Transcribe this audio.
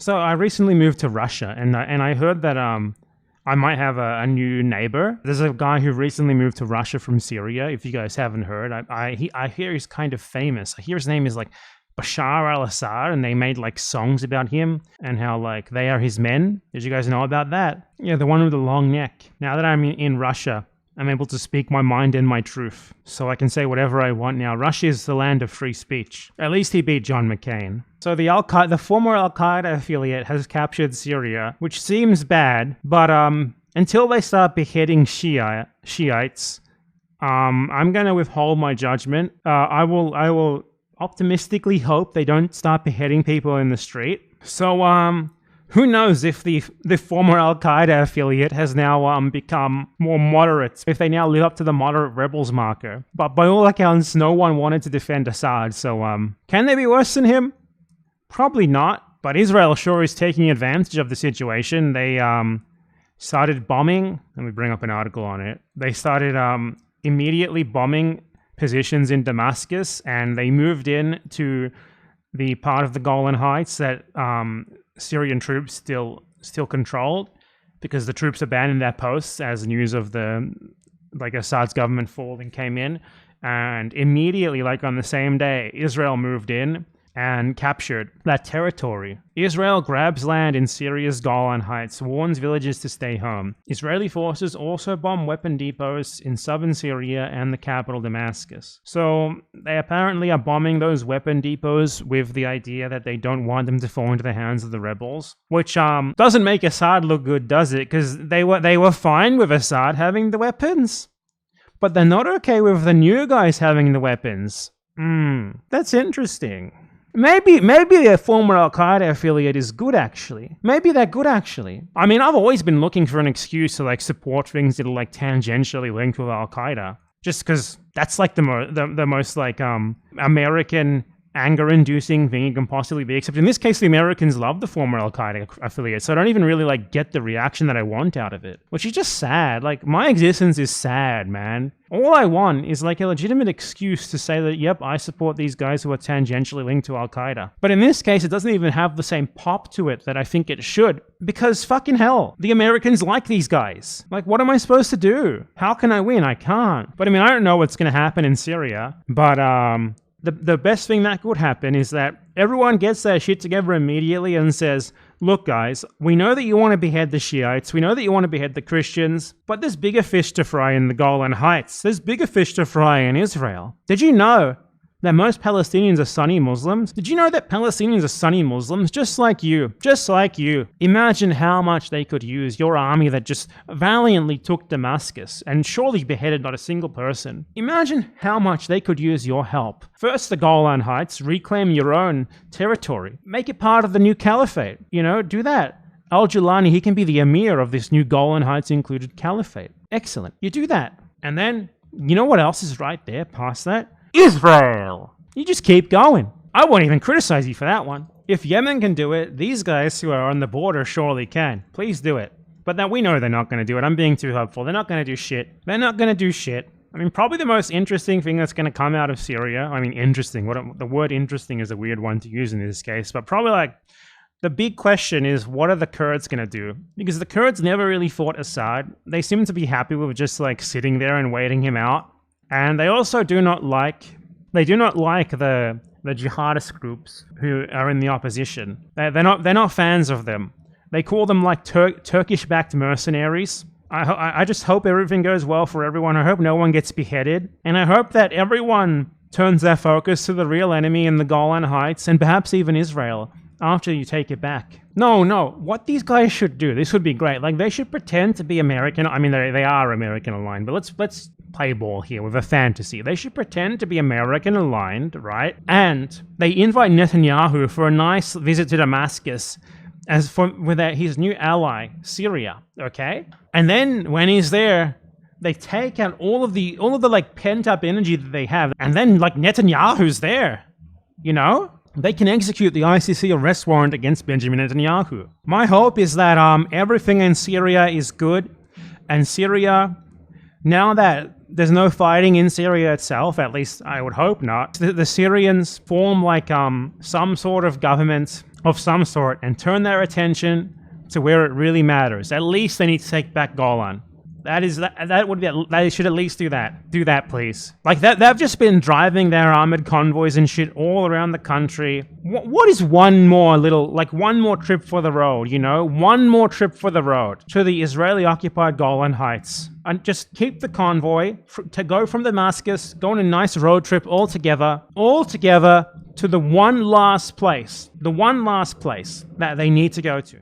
So I recently moved to Russia, and I heard that I might have a new neighbor. There's a guy who recently moved to Russia from Syria. If you guys haven't heard, I hear he's kind of famous. I hear his name is like Bashar al-Assad, and they made like songs about him and how like they are his men. Did you guys know about that? Yeah, the one with the long neck. Now that I'm in Russia, I'm able to speak my mind and my truth, so I can say whatever I want now. Russia is the land of free speech. At least he beat John McCain. So the former Al-Qaeda affiliate has captured Syria, which seems bad, but until they start beheading Shiites, I'm gonna withhold my judgment. I will optimistically hope they don't start beheading people in the street. So who knows if the former Al-Qaeda affiliate has now become more moderate, if they now live up to the moderate rebels marker. But by all accounts, no one wanted to defend Assad, so can they be worse than him? Probably not, but Israel sure is taking advantage of the situation. They started bombing. Let me bring up an article on it. They started immediately bombing positions in Damascus, and they moved in to the part of the Golan Heights that Syrian troops still controlled, because the troops abandoned their posts as news of Assad's government falling came in, and immediately, like on the same day, Israel moved in and captured that territory. Israel grabs land in Syria's Golan Heights, warns villagers to stay home. Israeli forces also bomb weapon depots in southern Syria and the capital Damascus. So they apparently are bombing those weapon depots with the idea that they don't want them to fall into the hands of the rebels, which doesn't make Assad look good, does it? Because they were fine with Assad having the weapons, but they're not okay with the new guys having the weapons. That's interesting. Maybe a former Al-Qaeda affiliate is good, actually. Maybe they're good, actually. I mean, I've always been looking for an excuse to support things that are tangentially linked with Al-Qaeda, just because that's the most American anger-inducing thing you can possibly be. Except in this case, the Americans love the former Al-Qaeda affiliate, so I don't even really get the reaction that I want out of it, which is just sad. My existence is sad, man. All I want is a legitimate excuse to say that, yep, I support these guys who are tangentially linked to Al-Qaeda. But in this case, it doesn't even have the same pop to it that I think it should, because fucking hell, the Americans like these guys. What am I supposed to do? How can I win? I can't. But I mean, I don't know what's going to happen in Syria, but the best thing that could happen is that everyone gets their shit together immediately and says, look guys, we know that you want to behead the Shiites, we know that you want to behead the Christians, but there's bigger fish to fry in the Golan Heights. There's bigger fish to fry in Israel. Did you know that most Palestinians are Sunni Muslims? Did you know that Palestinians are Sunni Muslims? Just like you. Just like you. Imagine how much they could use your army that just valiantly took Damascus and surely beheaded not a single person. Imagine how much they could use your help. First the Golan Heights, reclaim your own territory. Make it part of the new caliphate. Do that. Al-Julani, he can be the emir of this new Golan Heights included caliphate. Excellent. You do that. And then, you know what else is right there past that? Israel! You just keep going. I won't even criticize you for that one. If Yemen can do it, these guys who are on the border surely can. Please do it. But now we know they're not going to do it. I'm being too hopeful. They're not going to do shit. They're not going to do shit. I mean, probably the most interesting thing that's going to come out of Syria, I mean, interesting. The word interesting is a weird one to use in this case, but probably the big question is, what are the Kurds going to do? Because the Kurds never really fought Assad. They seem to be happy with just sitting there and waiting him out. And they also do not like the jihadist groups who are in the opposition. They're not fans of them. They call them Turkish-backed mercenaries. I just hope everything goes well for everyone. I hope no one gets beheaded. And I hope that everyone turns their focus to the real enemy in the Golan Heights, and perhaps even Israel, after you take it back. No, what these guys should do, this would be great. They should pretend to be American. I mean, they are American aligned, but let's play ball here with a fantasy. They should pretend to be American aligned, right? And they invite Netanyahu for a nice visit to Damascus with his new ally, Syria, okay? And then when he's there, they take out all of the pent up energy that they have, and then Netanyahu's there, they can execute the ICC arrest warrant against Benjamin Netanyahu. My hope is that everything in Syria is good, and Syria, now that there's no fighting in Syria itself, at least I would hope not, the Syrians form some sort of government of some sort and turn their attention to where it really matters. At least they need to take back Golan. They should at least do that. Do that, please. Like that, they've just been driving their armored convoys and shit all around the country. What is one more trip for the road, One more trip for the road to the Israeli-occupied Golan Heights. And just keep the convoy to go from Damascus, go on a nice road trip all together to the one last place that they need to go to.